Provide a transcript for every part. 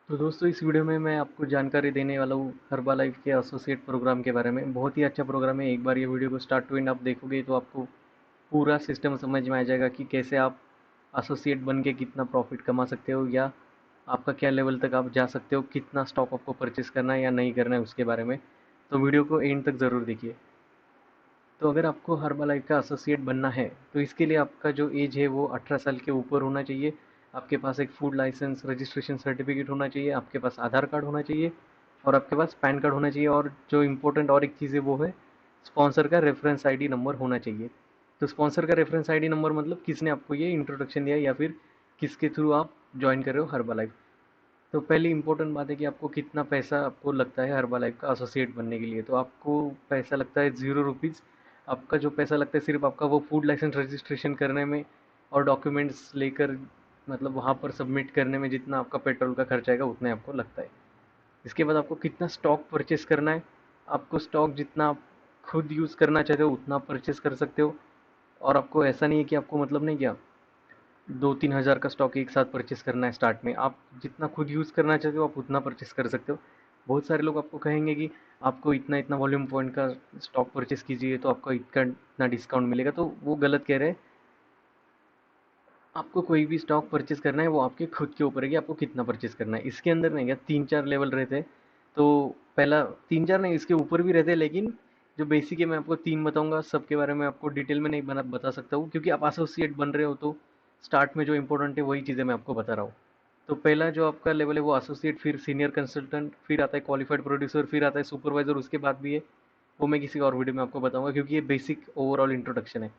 तो दोस्तों इस वीडियो में मैं आपको जानकारी देने वाला हूँ हर्बालाइफ के एसोसिएट प्रोग्राम के बारे में। बहुत ही अच्छा प्रोग्राम है। एक बार ये वीडियो को स्टार्ट टू एंड आप देखोगे तो आपको पूरा सिस्टम समझ में आ जाएगा कि कैसे आप एसोसिएट बन के कितना प्रॉफिट कमा सकते हो, या आपका क्या लेवल तक आप जा सकते हो, कितना स्टॉक आपको परचेस करना है या नहीं करना है उसके बारे में। तो वीडियो को एंड तक ज़रूर देखिए। तो अगर आपको हर्बालाइफ का एसोसिएट बनना है तो इसके लिए आपका जो एज है वो 18 साल के ऊपर होना चाहिए। आपके पास एक फूड लाइसेंस रजिस्ट्रेशन सर्टिफिकेट होना चाहिए, आपके पास आधार कार्ड होना चाहिए और आपके पास पैन कार्ड होना चाहिए। और जो इम्पोर्टेंट और एक चीज़ है वो है स्पॉन्सर का रेफरेंस आईडी नंबर होना चाहिए। तो स्पॉन्सर का रेफरेंस आईडी नंबर मतलब किसने आपको ये इंट्रोडक्शन दिया या फिर किसके थ्रू आप ज्वाइन कर रहे हो हर्बालाइफ। तो पहली इंपॉर्टेंट बात है कि आपको कितना पैसा आपको लगता है हर्बालाइफ का एसोसिएट बनने के लिए। तो आपको पैसा लगता है 0 रुपीज़। आपका जो पैसा लगता है सिर्फ आपका वो फूड लाइसेंस रजिस्ट्रेशन करने में और डॉक्यूमेंट्स लेकर मतलब वहाँ पर सबमिट करने में जितना आपका पेट्रोल का खर्च आएगा उतने आपको लगता है। इसके बाद आपको कितना स्टॉक परचेस करना है। आपको स्टॉक जितना आप खुद यूज़ करना चाहते हो उतना परचेस कर सकते हो। और आपको ऐसा नहीं है कि आपको मतलब नहीं क्या 2-3 हज़ार का स्टॉक एक साथ परचेस करना है स्टार्ट में। आप जितना खुद यूज़ करना चाहते हो आप उतना परचेस कर सकते हो। बहुत सारे लोग आपको कहेंगे कि आपको इतना इतना वॉल्यूम पॉइंट का स्टॉक परचेस कीजिए तो आपको इतना इतना डिस्काउंट मिलेगा, तो वो गलत कह रहे हैं। आपको कोई भी स्टॉक परचेस करना है वो आपके खुद के ऊपर है कि आपको कितना परचेस करना है। इसके अंदर नहीं क्या 3-4 लेवल रहते हैं। तो पहला 3-4 नहीं, इसके ऊपर भी रहते हैं, लेकिन जो बेसिक है मैं आपको 3 बताऊंगा। सबके बारे में आपको डिटेल में नहीं बता सकता हूँ क्योंकि आप एसोसिएट बन रहे हो। तो स्टार्ट में जो इंपॉर्टेंट है वही चीज़ें मैं आपको बता रहा हूँ। तो पहला जो आपका लेवल है वो एसोसिएट, फिर सीनियर कंसल्टेंट, फिर आता है क्वालिफाइड प्रोड्यूसर, फिर आता है सुपरवाइजर, उसके बाद भी है। वो मैं किसी और वीडियो में आपको बताऊंगा क्योंकि ये बेसिक ओवरऑल इंट्रोडक्शन है।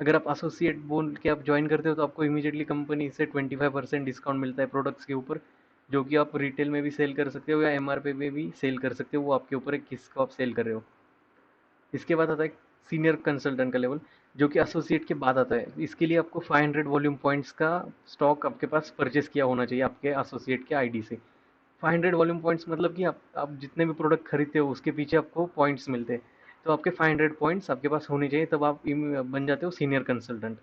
अगर आप एसोसिएट बोल के आप ज्वाइन करते हो तो आपको इमीडिएटली कंपनी से 25% डिस्काउंट मिलता है प्रोडक्ट्स के ऊपर, जो कि आप रिटेल में भी सेल कर सकते हो या एमआरपी पे भी सेल कर सकते हो। वो आपके ऊपर है किसको आप सेल कर रहे हो। इसके बाद आता है सीनियर कंसल्टेंट का लेवल, जो कि एसोसिएट के बाद आता है। इसके लिए आपको 500 वॉल्यूम पॉइंट्स का स्टॉक आपके पास परचेस किया होना चाहिए आपके एसोसिएट के आईडी से। 500 वॉल्यूम पॉइंट्स मतलब कि आप जितने भी प्रोडक्ट खरीदते हो उसके पीछे आपको पॉइंट्स मिलते हैं। तो आपके 500 पॉइंट्स आपके पास होने चाहिए, तब आप बन जाते हो सीनियर कंसल्टेंट।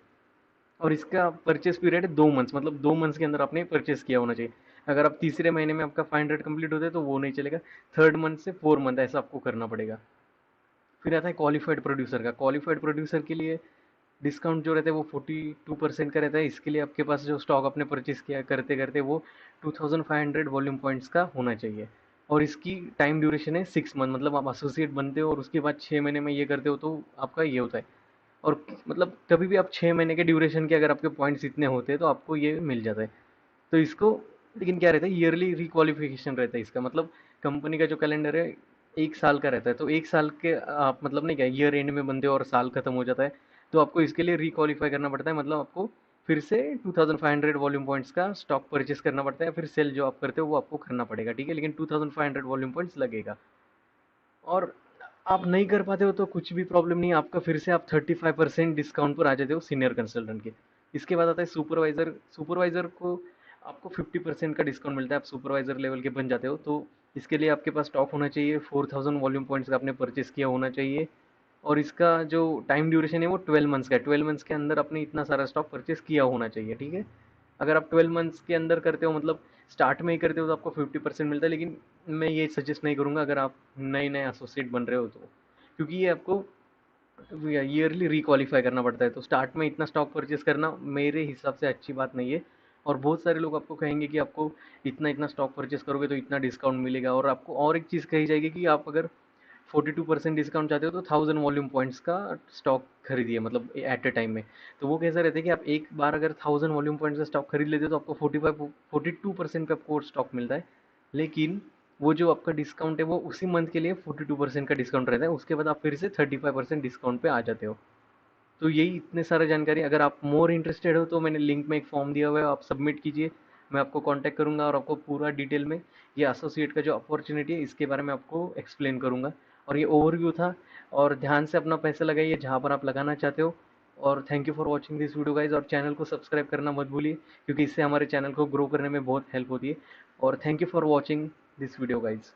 और इसका परचेस पीरियड है 2 मंथ्स, मतलब 2 मंथ्स के अंदर आपने परचेस किया होना चाहिए। अगर आप तीसरे महीने में आपका 500 कंप्लीट होता है तो वो नहीं चलेगा। 3rd मंथ से 4 मंथ ऐसा आपको करना पड़ेगा। फिर आता है क्वालिफाइड प्रोड्यूसर का। क्वालिफाइड प्रोड्यूसर के लिए डिस्काउंट जो रहता है वो 42% का रहता है। इसके लिए आपके पास जो स्टॉक आपने परचेस किया करते करते वो 2500 वॉल्यूम पॉइंट्स का होना चाहिए। और इसकी टाइम ड्यूरेशन है 6 मंथ, मतलब आप एसोसिएट बनते हो और उसके बाद 6 महीने में ये करते हो तो आपका ये होता है। और मतलब कभी भी आप 6 महीने के ड्यूरेशन के अगर आपके पॉइंट्स इतने होते हैं तो आपको ये मिल जाता है। तो इसको लेकिन क्या रहता है, ईयरली रिक्वालिफिकेशन रहता है इसका। मतलब कंपनी का जो कैलेंडर है 1 साल का रहता है। तो 1 साल के आप मतलब नहीं क्या ईयर एंड में बनते हो और साल खत्म हो जाता है, तो आपको इसके लिए रिक्वालिफाई करना पड़ता है। मतलब आपको फिर से 2500 वॉल्यूम पॉइंट्स का स्टॉक परचेस करना पड़ता है, फिर सेल जो आप करते हो वो आपको करना पड़ेगा, ठीक है। लेकिन 2500 वॉल्यूम पॉइंट्स लगेगा। और आप नहीं कर पाते हो तो कुछ भी प्रॉब्लम नहीं है, आपका फिर से आप 35% डिस्काउंट पर आ जाते हो सीनियर कंसल्टेंट के। इसके बाद आता है सुपरवाइजर। सुपरवाइजर को आपको 50% का डिस्काउंट मिलता है, आप सुपरवाइजर लेवल के बन जाते हो। तो इसके लिए आपके पास स्टॉक होना चाहिए, 4000 वॉल्यूम पॉइंट्स का आपने परचेस किया होना चाहिए। और इसका जो टाइम ड्यूरेशन है वो 12 मंथ्स का है। 12 मंथ्स के अंदर आपने इतना सारा स्टॉक परचेस किया होना चाहिए, ठीक है। अगर आप 12 मंथ्स के अंदर करते हो, मतलब स्टार्ट में ही करते हो, तो आपको 50% मिलता है। लेकिन मैं ये सजेस्ट नहीं करूँगा अगर आप नए नए एसोसिएट बन रहे हो तो, क्योंकि ये आपको ईयरली रिक्वालिफाई करना पड़ता है। तो स्टार्ट में इतना स्टॉक परचेस करना मेरे हिसाब से अच्छी बात नहीं है। और बहुत सारे लोग आपको कहेंगे कि आपको इतना इतना स्टॉक परचेस करोगे तो इतना डिस्काउंट मिलेगा। और आपको और एक चीज़ कही जाएगी कि आप अगर 42% डिस्काउंट चाहते हो तो 1000 वॉल्यूम पॉइंट्स का स्टॉक खरीदिए, मतलब एट ए टाइम में। तो वो कैसा रहता है कि आप एक बार अगर 1000 वॉल्यूम पॉइंट्स का स्टॉक खरीद लेते हो तो आपको 42% पे आपको स्टॉक मिलता है। लेकिन वो जो आपका डिस्काउंट है वो उसी मंथ के लिए 42% का डिस्काउंट रहता है, उसके बाद आप फिर से 35% डिस्काउंट पे आ जाते हो। तो यही इतने सारे जानकारी। अगर आप मोर इंटरेस्टेड हो तो मैंने लिंक में एक फॉर्म दिया हुआ है, आप सबमिट कीजिए। मैं आपको कांटेक्ट करूंगा और आपको पूरा डिटेल में ये एसोसिएट का जो अपॉर्चुनिटी है इसके बारे में आपको एक्सप्लेन करूंगा। और ये ओवरव्यू था। और ध्यान से अपना पैसा लगाइए जहाँ पर आप लगाना चाहते हो। और thank you for watching this video guys. और चैनल को सब्सक्राइब करना मत भूलिए क्योंकि इससे हमारे चैनल को ग्रो करने में बहुत हेल्प होती है। और thank you for watching this video guys.